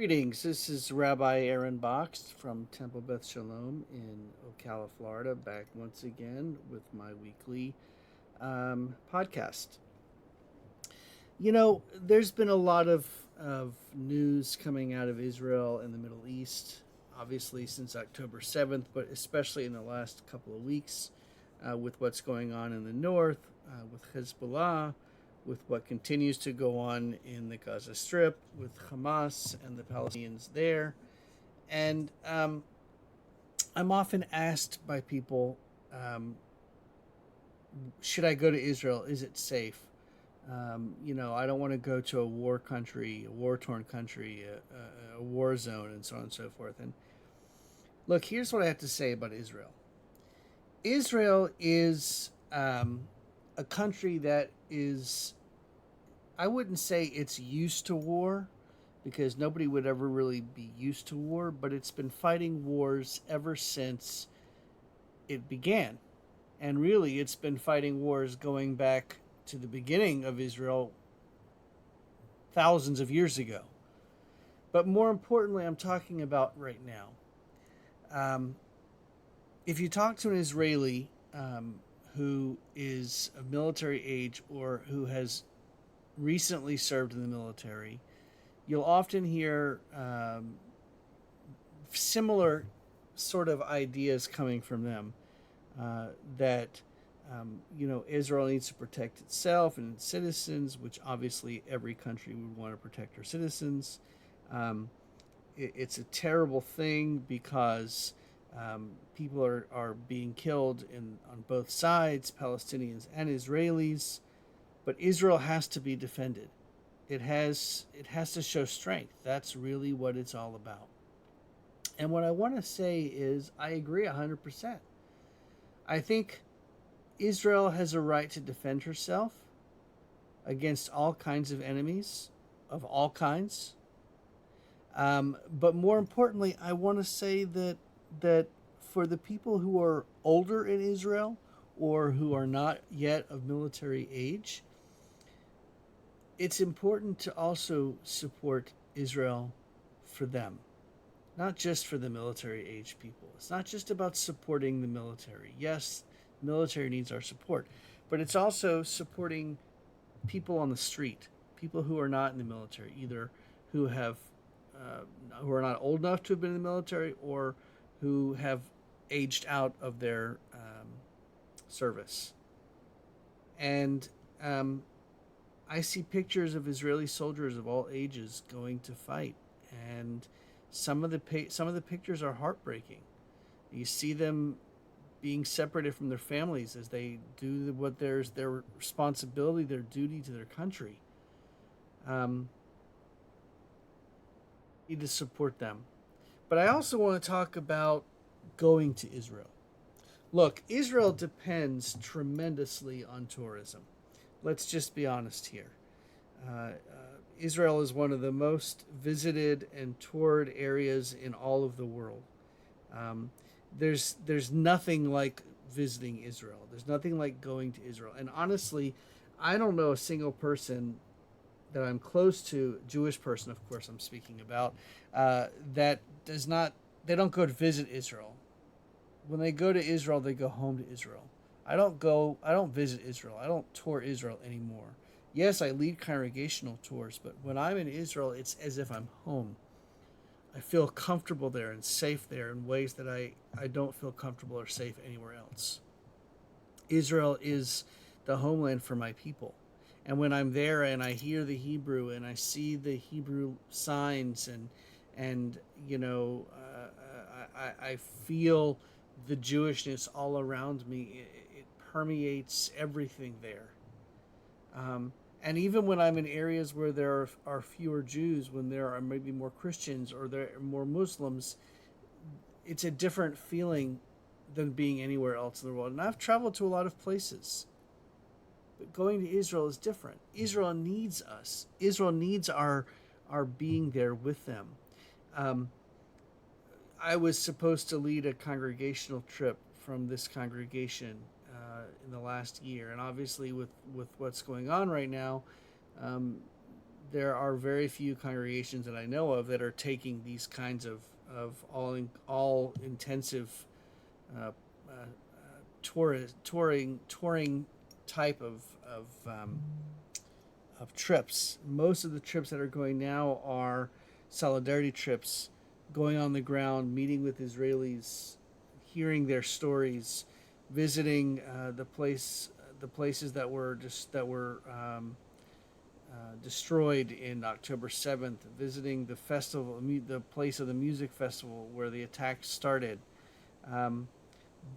Greetings. This is Rabbi Aaron Box from Temple Beth Shalom in Ocala, Florida, back once again with my weekly podcast. There's been a lot of news coming out of Israel and the Middle East, obviously since October 7th, but especially in the last couple of weeks with what's going on in the north, with Hezbollah, with what continues to go on in the Gaza Strip, with Hamas and the Palestinians there. And I'm often asked by people, um, should I go to Israel? Is it safe? I don't want to go to a war country, a war torn country, a war zone, and so on and so forth. And look, here's what I have to say about Israel. Israel is a country that is, I wouldn't say it's used to war because nobody would ever really be used to war, but it's been fighting wars ever since it began. And really, it's been fighting wars going back to the beginning of Israel thousands of years ago. But more importantly, I'm talking about right now. Um, if you talk to an Israeli who is of military age or who has recently served in the military, you'll often hear similar sort of ideas coming from them that Israel needs to protect itself and its citizens, which obviously every country would want to protect their citizens. It's a terrible thing because people are being killed on both sides, Palestinians and Israelis. But Israel has to be defended. It has to show strength. That's really what it's all about. And what I want to say is I agree 100%. I think Israel has a right to defend herself against all kinds of enemies of all kinds. But more importantly, I want to say that for the people who are older in Israel or who are not yet of military age, it's important to also support Israel for them, not just for the military age people. It's not just about supporting the military. Yes, the military needs our support, but it's also supporting people on the street, people who are not in the military, either who have who are not old enough to have been in the military or who have aged out of their service. And I see pictures of Israeli soldiers of all ages going to fight, and some of the pictures are heartbreaking. You see them being separated from their families as they do what there's their responsibility, their duty to their country. Um, need to support them, but I also want to talk about going to Israel. Look, Israel depends tremendously on tourism. Let's just be honest here. Israel is one of the most visited and toured areas in all of the world. Um, there's nothing like visiting Israel. There's nothing like going to Israel. And honestly, I don't know a single person that I'm close to, Jewish person, of course, I'm speaking about, that does not. They don't go to visit Israel. When they go to Israel, they go home to Israel. I don't go. I don't visit Israel. I don't tour Israel anymore. Yes, I lead congregational tours, but when I'm in Israel, it's as if I'm home. I feel comfortable there and safe there in ways that I don't feel comfortable or safe anywhere else. Israel is the homeland for my people. And when I'm there and I hear the Hebrew and I see the Hebrew signs and I feel the Jewishness all around me. It permeates everything there. And even when I'm in areas where there are fewer Jews, when there are maybe more Christians or there are more Muslims, it's a different feeling than being anywhere else in the world. And I've traveled to a lot of places, but going to Israel is different. Israel needs us. Israel needs our being there with them. Um, I was supposed to lead a congregational trip from this congregation in the last year, and obviously with what's going on right now, um, there are very few congregations that I know of that are taking these kinds of all intensive uh, touring type of trips. Most of the trips that are going now are solidarity trips, going on the ground, meeting with Israelis, hearing their stories, visiting the places that were destroyed in October 7th, visiting the festival, the place of the music festival where the attack started, um,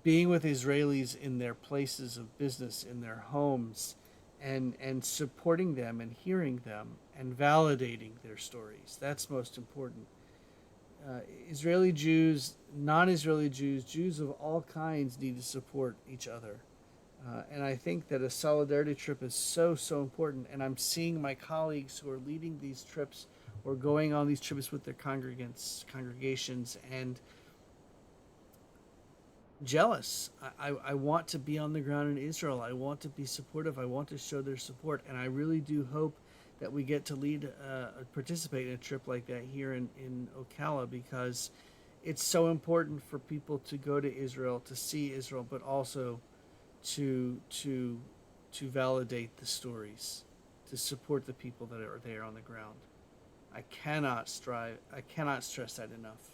being with Israelis in their places of business, in their homes, and supporting them and hearing them and validating their stories. That's most important. Israeli Jews, non-Israeli Jews, Jews of all kinds need to support each other. And I think that a solidarity trip is so important. And I'm seeing my colleagues who are leading these trips or going on these trips with their congregations, and jealous. I want to be on the ground in Israel. I want to be supportive. I want to show their support. And I really do hope that we get to participate in a trip like that here in Ocala, because it's so important for people to go to Israel, to see Israel, but also to to to validate the stories, to support the people that are there on the ground. I cannot stress that enough.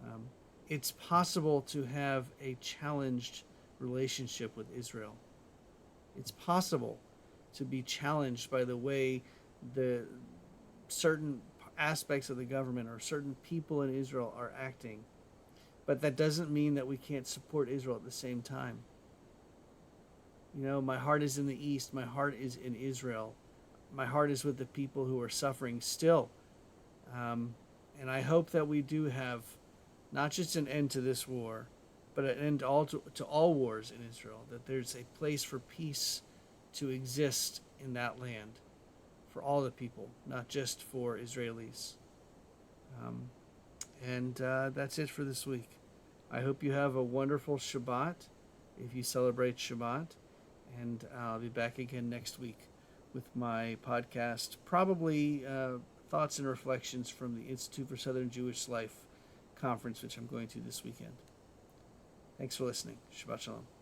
Um, it's possible to have a challenged relationship with Israel. It's possible to be challenged by the way the certain aspects of the government or certain people in Israel are acting. But that doesn't mean that we can't support Israel at the same time. You know, my heart is in the East. My heart is in Israel. My heart is with the people who are suffering still. Um, and I hope that we do have not just an end to this war, but an end to all wars in Israel, that there's a place for peace to exist in that land for all the people, not just for Israelis. Um, and that's it for this week. I hope you have a wonderful Shabbat if you celebrate Shabbat. And I'll be back again next week with my podcast, probably thoughts and reflections from the Institute for Southern Jewish Life conference, which I'm going to this weekend. Thanks for listening. Shabbat Shalom.